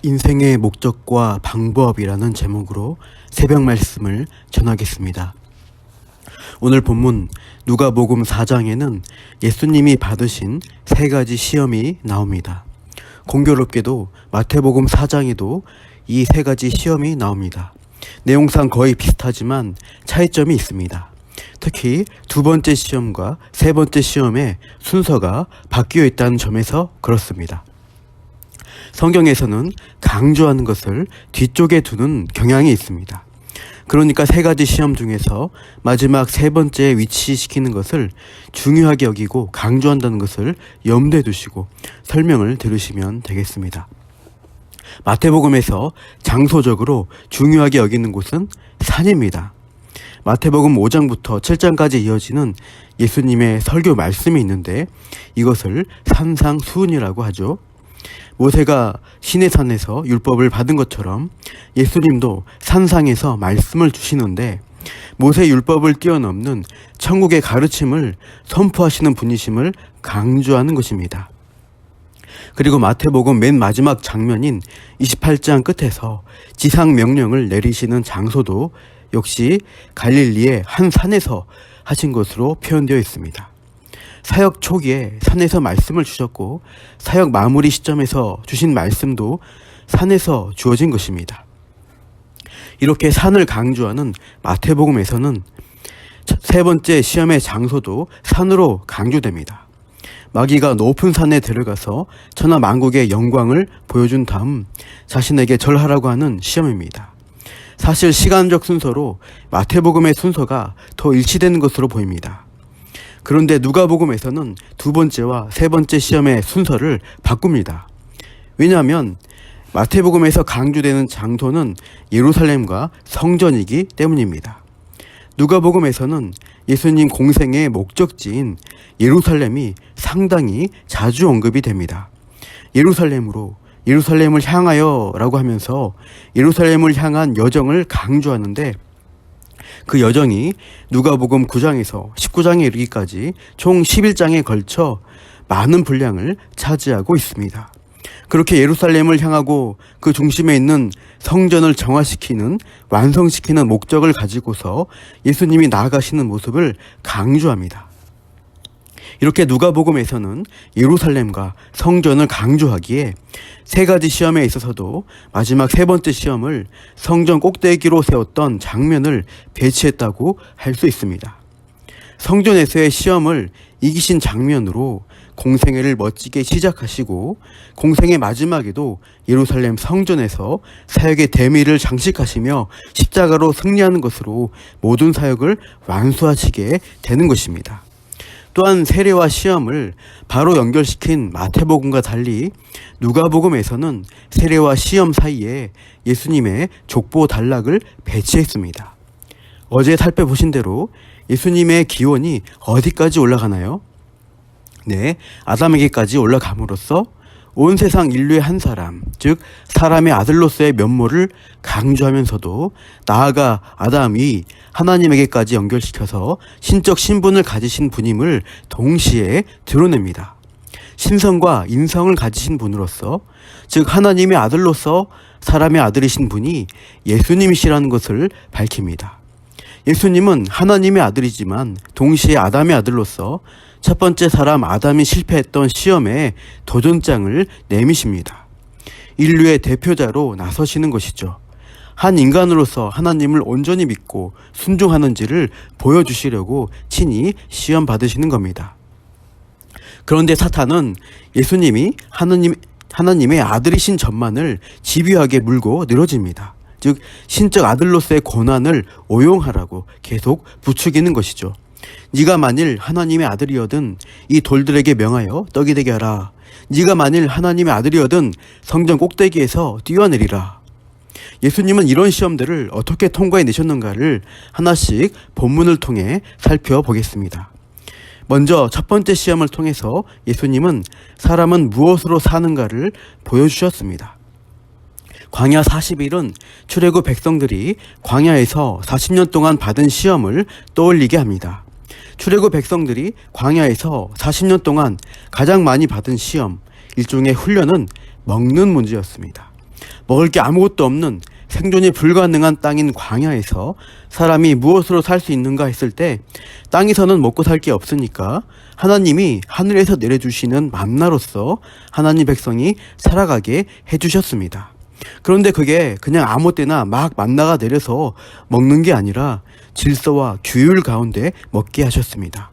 인생의 목적과 방법이라는 제목으로 새벽 말씀을 전하겠습니다. 오늘 본문 누가복음 4장에는 예수님이 받으신 세 가지 시험이 나옵니다. 공교롭게도 마태복음 4장에도 이 세 가지 시험이 나옵니다. 내용상 거의 비슷하지만 차이점이 있습니다. 특히 두 번째 시험과 세 번째 시험의 순서가 바뀌어 있다는 점에서 그렇습니다. 성경에서는 강조하는 것을 뒤쪽에 두는 경향이 있습니다. 그러니까 세 가지 시험 중에서 마지막 세 번째에 위치시키는 것을 중요하게 여기고 강조한다는 것을 염두에 두시고 설명을 들으시면 되겠습니다. 마태복음에서 장소적으로 중요하게 여기는 곳은 산입니다. 마태복음 5장부터 7장까지 이어지는 예수님의 설교 말씀이 있는데 이것을 산상수훈이라고 하죠. 모세가 시내산에서 율법을 받은 것처럼 예수님도 산상에서 말씀을 주시는데 모세 율법을 뛰어넘는 천국의 가르침을 선포하시는 분이심을 강조하는 것입니다. 그리고 마태복음 맨 마지막 장면인 28장 끝에서 지상 명령을 내리시는 장소도 역시 갈릴리의 한 산에서 하신 것으로 표현되어 있습니다. 사역 초기에 산에서 말씀을 주셨고 사역 마무리 시점에서 주신 말씀도 산에서 주어진 것입니다. 이렇게 산을 강조하는 마태복음에서는 세 번째 시험의 장소도 산으로 강조됩니다. 마귀가 높은 산에 들어가서 천하 만국의 영광을 보여준 다음 자신에게 절하라고 하는 시험입니다. 사실 시간적 순서로 마태복음의 순서가 더 일치되는 것으로 보입니다. 그런데 누가복음에서는 두 번째와 세 번째 시험의 순서를 바꿉니다. 왜냐하면 마태복음에서 강조되는 장소는 예루살렘과 성전이기 때문입니다. 누가복음에서는 예수님 공생의 목적지인 예루살렘이 상당히 자주 언급이 됩니다. 예루살렘을 향하여 라고 하면서 예루살렘을 향한 여정을 강조하는데 그 여정이 누가복음 9장에서 19장에 이르기까지 총 11장에 걸쳐 많은 분량을 차지하고 있습니다. 그렇게 예루살렘을 향하고 그 중심에 있는 성전을 정화시키는, 완성시키는 목적을 가지고서 예수님이 나아가시는 모습을 강조합니다. 이렇게 누가복음에서는 예루살렘과 성전을 강조하기에 세 가지 시험에 있어서도 마지막 세 번째 시험을 성전 꼭대기로 세웠던 장면을 배치했다고 할 수 있습니다. 성전에서의 시험을 이기신 장면으로 공생애를 멋지게 시작하시고 공생애 마지막에도 예루살렘 성전에서 사역의 대미를 장식하시며 십자가로 승리하는 것으로 모든 사역을 완수하시게 되는 것입니다. 또한 세례와 시험을 바로 연결시킨 마태복음과 달리 누가복음에서는 세례와 시험 사이에 예수님의 족보 단락을 배치했습니다. 어제 살펴보신 대로 예수님의 기원이 어디까지 올라가나요? 네, 아담에게까지 올라감으로써 온 세상 인류의 한 사람, 즉 사람의 아들로서의 면모를 강조하면서도 나아가 아담이 하나님에게까지 연결시켜서 신적 신분을 가지신 분임을 동시에 드러냅니다. 신성과 인성을 가지신 분으로서, 즉 하나님의 아들로서 사람의 아들이신 분이 예수님이시라는 것을 밝힙니다. 예수님은 하나님의 아들이지만 동시에 아담의 아들로서 첫 번째 사람 아담이 실패했던 시험에 도전장을 내미십니다. 인류의 대표자로 나서시는 것이죠. 한 인간으로서 하나님을 온전히 믿고 순종하는지를 보여주시려고 친히 시험 받으시는 겁니다. 그런데 사탄은 예수님이 하나님의 아들이신 전만을 집요하게 물고 늘어집니다. 즉 신적 아들로서의 권한을 오용하라고 계속 부추기는 것이죠. 네가 만일 하나님의 아들이어든 이 돌들에게 명하여 떡이 되게 하라. 네가 만일 하나님의 아들이어든 성전 꼭대기에서 뛰어내리라. 예수님은 이런 시험들을 어떻게 통과해내셨는가를 하나씩 본문을 통해 살펴보겠습니다. 먼저 첫 번째 시험을 통해서 예수님은 사람은 무엇으로 사는가를 보여주셨습니다. 광야 40일은 출애굽 백성들이 광야에서 40년 동안 받은 시험을 떠올리게 합니다. 출애굽 백성들이 광야에서 40년 동안 가장 많이 받은 시험, 일종의 훈련은 먹는 문제였습니다. 먹을 게 아무것도 없는 생존이 불가능한 땅인 광야에서 사람이 무엇으로 살 수 있는가 했을 때 땅에서는 먹고 살 게 없으니까 하나님이 하늘에서 내려주시는 만나로서 하나님 백성이 살아가게 해주셨습니다. 그런데 그게 그냥 아무 때나 막 만나가 내려서 먹는 게 아니라 질서와 규율 가운데 먹게 하셨습니다.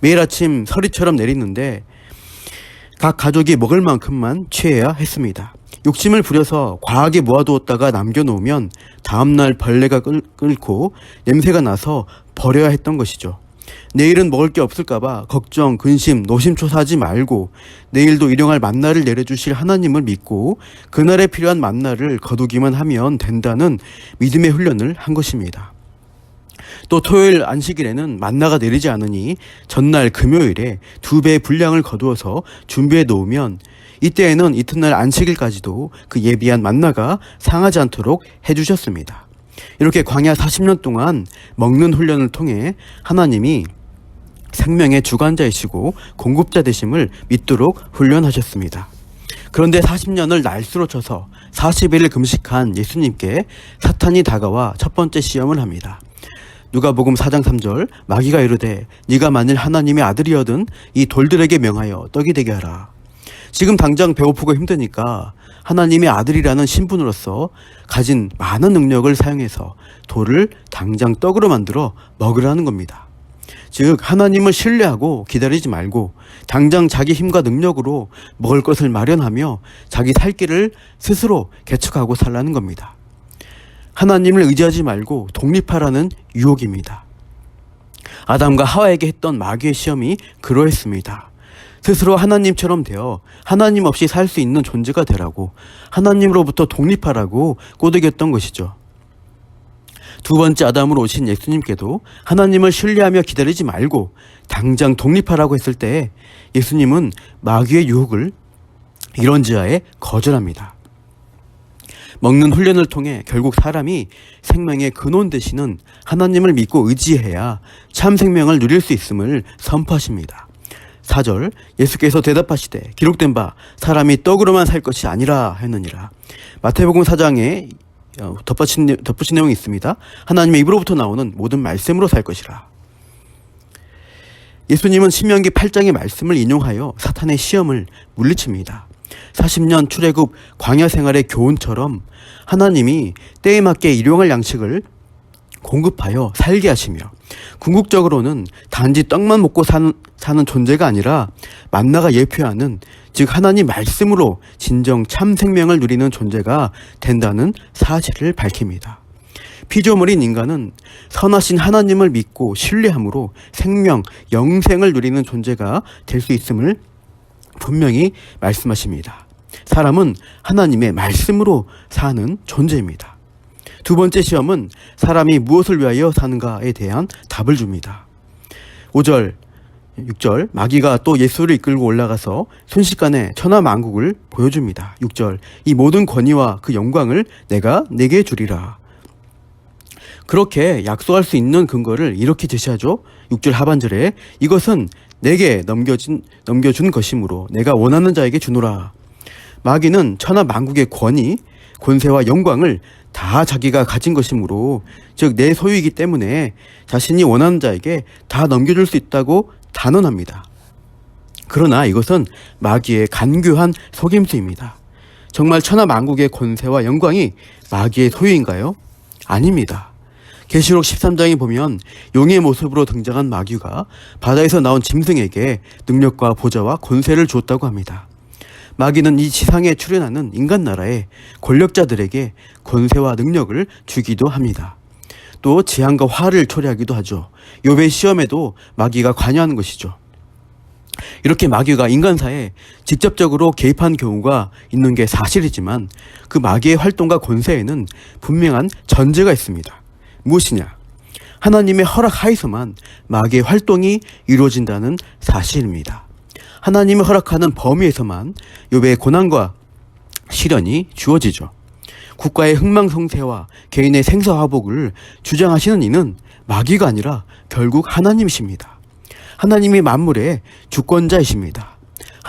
매일 아침 서리처럼 내리는데 각 가족이 먹을 만큼만 취해야 했습니다. 욕심을 부려서 과하게 모아두었다가 남겨놓으면 다음날 벌레가 끓고 냄새가 나서 버려야 했던 것이죠. 내일은 먹을 게 없을까봐 걱정, 근심, 노심초사하지 말고 내일도 일용할 만나를 내려주실 하나님을 믿고 그날에 필요한 만나를 거두기만 하면 된다는 믿음의 훈련을 한 것입니다. 또 토요일 안식일에는 만나가 내리지 않으니 전날 금요일에 2배의 분량을 거두어서 준비해 놓으면 이때에는 이튿날 안식일까지도 그 예비한 만나가 상하지 않도록 해주셨습니다. 이렇게 광야 40년 동안 먹는 훈련을 통해 하나님이 생명의 주관자이시고 공급자 되심을 믿도록 훈련하셨습니다. 그런데 40년을 날수로 쳐서 40일을 금식한 예수님께 사탄이 다가와 첫 번째 시험을 합니다. 누가복음 4장 3절 마귀가 이르되 네가 만일 하나님의 아들이여든 이 돌들에게 명하여 떡이 되게 하라. 지금 당장 배고프고 힘드니까 하나님의 아들이라는 신분으로서 가진 많은 능력을 사용해서 돌을 당장 떡으로 만들어 먹으라는 겁니다. 즉 하나님을 신뢰하고 기다리지 말고 당장 자기 힘과 능력으로 먹을 것을 마련하며 자기 살 길을 스스로 개척하고 살라는 겁니다. 하나님을 의지하지 말고 독립하라는 유혹입니다. 아담과 하와에게 했던 마귀의 시험이 그러했습니다. 스스로 하나님처럼 되어 하나님 없이 살 수 있는 존재가 되라고 하나님으로부터 독립하라고 꼬드겼던 것이죠. 두 번째 아담으로 오신 예수님께도 하나님을 신뢰하며 기다리지 말고 당장 독립하라고 했을 때 예수님은 마귀의 유혹을 이런지하에 거절합니다. 먹는 훈련을 통해 결국 사람이 생명의 근원 되시는 하나님을 믿고 의지해야 참 생명을 누릴 수 있음을 선포하십니다. 4절 예수께서 대답하시되 기록된 바 사람이 떡으로만 살 것이 아니라 했느니라. 마태복음 4장에 덧붙인 내용이 있습니다. 하나님의 입으로부터 나오는 모든 말씀으로 살 것이라. 예수님은 신명기 8장의 말씀을 인용하여 사탄의 시험을 물리칩니다. 40년 출애굽 광야 생활의 교훈처럼 하나님이 때에 맞게 일용할 양식을 공급하여 살게 하시며 궁극적으로는 단지 떡만 먹고 사는 존재가 아니라 만나가 예표하는 즉 하나님 말씀으로 진정 참 생명을 누리는 존재가 된다는 사실을 밝힙니다. 피조물인 인간은 선하신 하나님을 믿고 신뢰함으로 생명, 영생을 누리는 존재가 될 수 있음을 분명히 말씀하십니다. 사람은 하나님의 말씀으로 사는 존재입니다. 두 번째 시험은 사람이 무엇을 위하여 사는가에 대한 답을 줍니다. 5절, 6절 마귀가 또 예수를 이끌고 올라가서 순식간에 천하 만국을 보여줍니다. 6절 이 모든 권위와 그 영광을 내가 네게 주리라. 그렇게 약속할 수 있는 근거를 이렇게 제시하죠. 6절 하반절에 이것은 내게 넘겨준 것이므로 내가 원하는 자에게 주노라. 마귀는 천하 만국의 권위, 권세와 영광을 다 자기가 가진 것이므로 즉 내 소유이기 때문에 자신이 원하는 자에게 다 넘겨줄 수 있다고 단언합니다. 그러나 이것은 마귀의 간교한 속임수입니다. 정말 천하 만국의 권세와 영광이 마귀의 소유인가요? 아닙니다. 계시록 13장에 보면 용의 모습으로 등장한 마귀가 바다에서 나온 짐승에게 능력과 보좌와 권세를 주었다고 합니다. 마귀는 이 지상에 출현하는 인간 나라의 권력자들에게 권세와 능력을 주기도 합니다. 또 재앙과 화를 초래하기도 하죠. 욥의 시험에도 마귀가 관여하는 것이죠. 이렇게 마귀가 인간사에 직접적으로 개입한 경우가 있는 게 사실이지만 그 마귀의 활동과 권세에는 분명한 전제가 있습니다. 무엇이냐? 하나님의 허락 하에서만 마귀의 활동이 이루어진다는 사실입니다. 하나님이 허락하는 범위에서만 욥의 고난과 시련이 주어지죠. 국가의 흥망성쇠와 개인의 생사화복을 주장하시는 이는 마귀가 아니라 결국 하나님이십니다. 하나님이 만물의 주권자이십니다.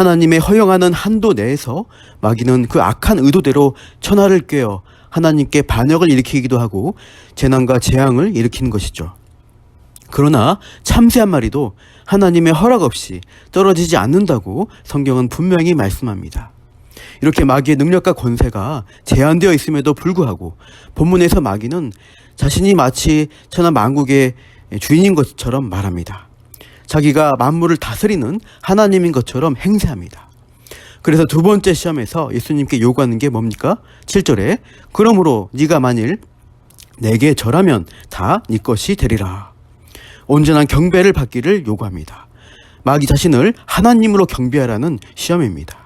하나님의 허용하는 한도 내에서 마귀는 그 악한 의도대로 천하를 꿰어 하나님께 반역을 일으키기도 하고 재난과 재앙을 일으키는 것이죠. 그러나 참새 한 마리도 하나님의 허락 없이 떨어지지 않는다고 성경은 분명히 말씀합니다. 이렇게 마귀의 능력과 권세가 제한되어 있음에도 불구하고 본문에서 마귀는 자신이 마치 천하 만국의 주인인 것처럼 말합니다. 자기가 만물을 다스리는 하나님인 것처럼 행세합니다. 그래서 두 번째 시험에서 예수님께 요구하는 게 뭡니까? 7절에 그러므로 네가 만일 내게 절하면 다 네 것이 되리라. 온전한 경배를 받기를 요구합니다. 마귀 자신을 하나님으로 경배하라는 시험입니다.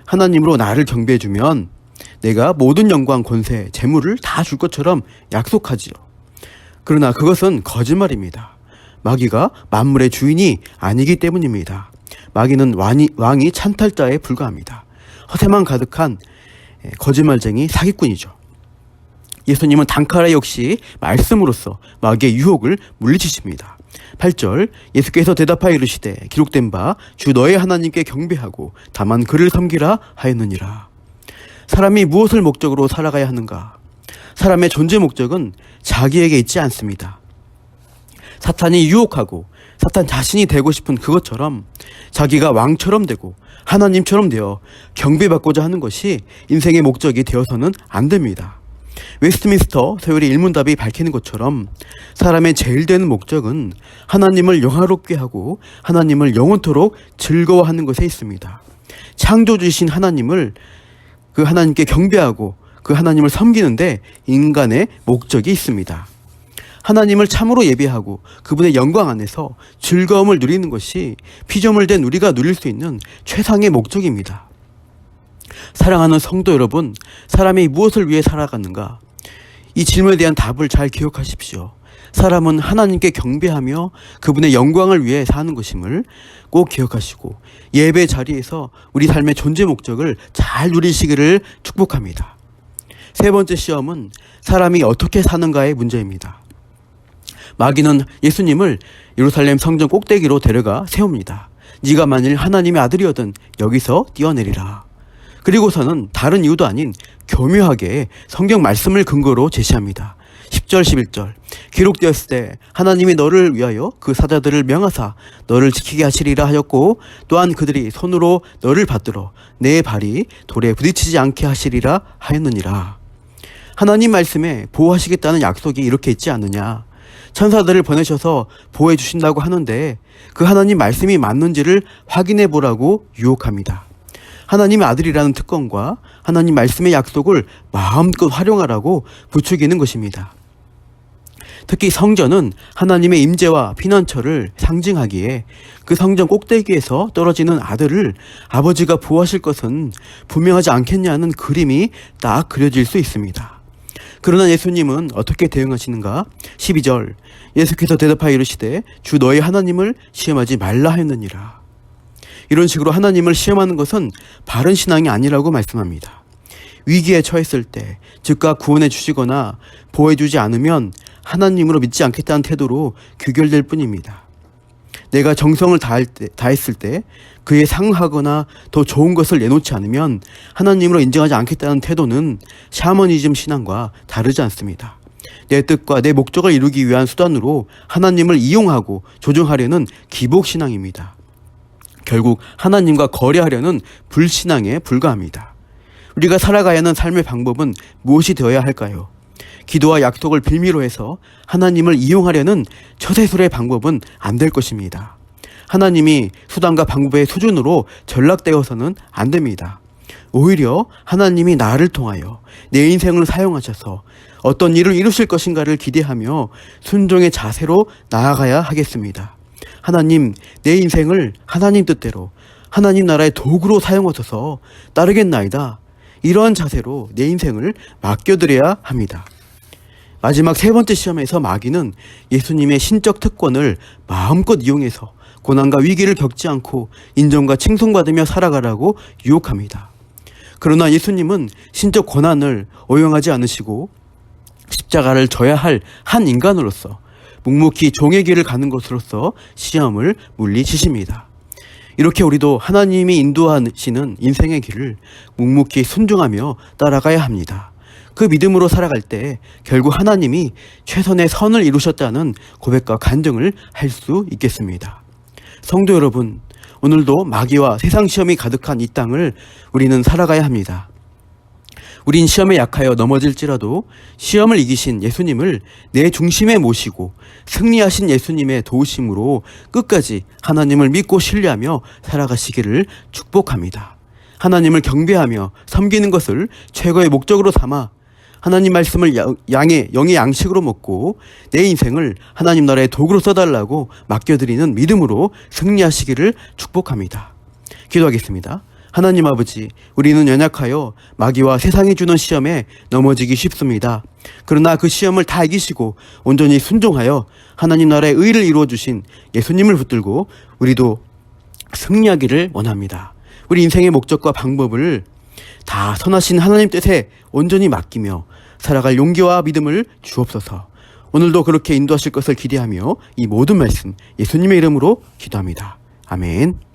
하나님으로 나를 경배해주면 내가 모든 영광, 권세, 재물을 다 줄 것처럼 약속하지요. 그러나 그것은 거짓말입니다. 마귀가 만물의 주인이 아니기 때문입니다. 마귀는 왕이 찬탈자에 불과합니다. 허세만 가득한 거짓말쟁이 사기꾼이죠. 예수님은 단칼에 역시 말씀으로써 마귀의 유혹을 물리치십니다. 8절 예수께서 대답하여 이르시되 기록된 바 주 너의 하나님께 경배하고 다만 그를 섬기라 하였느니라. 사람이 무엇을 목적으로 살아가야 하는가? 사람의 존재 목적은 자기에게 있지 않습니다. 사탄이 유혹하고 사탄 자신이 되고 싶은 그것처럼 자기가 왕처럼 되고 하나님처럼 되어 경배받고자 하는 것이 인생의 목적이 되어서는 안 됩니다. 웨스트민스터 서열의 일문답이 밝히는 것처럼 사람의 제일 되는 목적은 하나님을 영화롭게 하고 하나님을 영원토록 즐거워하는 것에 있습니다. 창조주이신 하나님을 그 하나님께 경배하고 그 하나님을 섬기는데 인간의 목적이 있습니다. 하나님을 참으로 예배하고 그분의 영광 안에서 즐거움을 누리는 것이 피조물된 우리가 누릴 수 있는 최상의 목적입니다. 사랑하는 성도 여러분, 사람이 무엇을 위해 살아가는가? 이 질문에 대한 답을 잘 기억하십시오. 사람은 하나님께 경배하며 그분의 영광을 위해 사는 것임을 꼭 기억하시고 예배 자리에서 우리 삶의 존재 목적을 잘 누리시기를 축복합니다. 세 번째 시험은 사람이 어떻게 사는가의 문제입니다. 마귀는 예수님을 예루살렘 성전 꼭대기로 데려가 세웁니다. 네가 만일 하나님의 아들이거든 여기서 뛰어내리라. 그리고서는 다른 이유도 아닌 교묘하게 성경 말씀을 근거로 제시합니다. 10절 11절 기록되었을 때 하나님이 너를 위하여 그 사자들을 명하사 너를 지키게 하시리라 하였고 또한 그들이 손으로 너를 받들어 내 발이 돌에 부딪히지 않게 하시리라 하였느니라. 하나님 말씀에 보호하시겠다는 약속이 이렇게 있지 않느냐. 천사들을 보내셔서 보호해 주신다고 하는데 그 하나님 말씀이 맞는지를 확인해 보라고 유혹합니다. 하나님의 아들이라는 특권과 하나님 말씀의 약속을 마음껏 활용하라고 부추기는 것입니다. 특히 성전은 하나님의 임재와 피난처를 상징하기에 그 성전 꼭대기에서 떨어지는 아들을 아버지가 보호하실 것은 분명하지 않겠냐는 그림이 딱 그려질 수 있습니다. 그러나 예수님은 어떻게 대응하시는가? 12절 예수께서 대답하여 이르시되 주 너의 하나님을 시험하지 말라 하였느니라. 이런 식으로 하나님을 시험하는 것은 바른 신앙이 아니라고 말씀합니다. 위기에 처했을 때 즉각 구원해 주시거나 보호해 주지 않으면 하나님으로 믿지 않겠다는 태도로 규결될 뿐입니다. 내가 정성을 다했을 때 그에 상하거나 더 좋은 것을 내놓지 않으면 하나님으로 인정하지 않겠다는 태도는 샤머니즘 신앙과 다르지 않습니다. 내 뜻과 내 목적을 이루기 위한 수단으로 하나님을 이용하고 조종하려는 기복 신앙입니다. 결국 하나님과 거래하려는 불신앙에 불과합니다. 우리가 살아가야 하는 삶의 방법은 무엇이 되어야 할까요? 기도와 약속을 빌미로 해서 하나님을 이용하려는 처세술의 방법은 안 될 것입니다. 하나님이 수단과 방법의 수준으로 전락되어서는 안 됩니다. 오히려 하나님이 나를 통하여 내 인생을 사용하셔서 어떤 일을 이루실 것인가를 기대하며 순종의 자세로 나아가야 하겠습니다. 하나님, 내 인생을 하나님 뜻대로 하나님 나라의 도구로 사용하셔서 따르겠나이다. 이러한 자세로 내 인생을 맡겨드려야 합니다. 마지막 세 번째 시험에서 마귀는 예수님의 신적 특권을 마음껏 이용해서 고난과 위기를 겪지 않고 인정과 칭송받으며 살아가라고 유혹합니다. 그러나 예수님은 신적 권한을 오용하지 않으시고 십자가를 져야 할 한 인간으로서 묵묵히 종의 길을 가는 것으로서 시험을 물리치십니다. 이렇게 우리도 하나님이 인도하시는 인생의 길을 묵묵히 순종하며 따라가야 합니다. 그 믿음으로 살아갈 때 결국 하나님이 최선의 선을 이루셨다는 고백과 간증을 할 수 있겠습니다. 성도 여러분, 오늘도 마귀와 세상 시험이 가득한 이 땅을 우리는 살아가야 합니다. 우린 시험에 약하여 넘어질지라도 시험을 이기신 예수님을 내 중심에 모시고 승리하신 예수님의 도우심으로 끝까지 하나님을 믿고 신뢰하며 살아가시기를 축복합니다. 하나님을 경배하며 섬기는 것을 최고의 목적으로 삼아 하나님 말씀을 영의 양식으로 먹고 내 인생을 하나님 나라의 도구로 써달라고 맡겨드리는 믿음으로 승리하시기를 축복합니다. 기도하겠습니다. 하나님 아버지, 우리는 연약하여 마귀와 세상이 주는 시험에 넘어지기 쉽습니다. 그러나 그 시험을 다 이기시고 온전히 순종하여 하나님 나라의 의를 이루어주신 예수님을 붙들고 우리도 승리하기를 원합니다. 우리 인생의 목적과 방법을 다 선하신 하나님 뜻에 온전히 맡기며 살아갈 용기와 믿음을 주옵소서. 오늘도 그렇게 인도하실 것을 기대하며 이 모든 말씀 예수님의 이름으로 기도합니다. 아멘.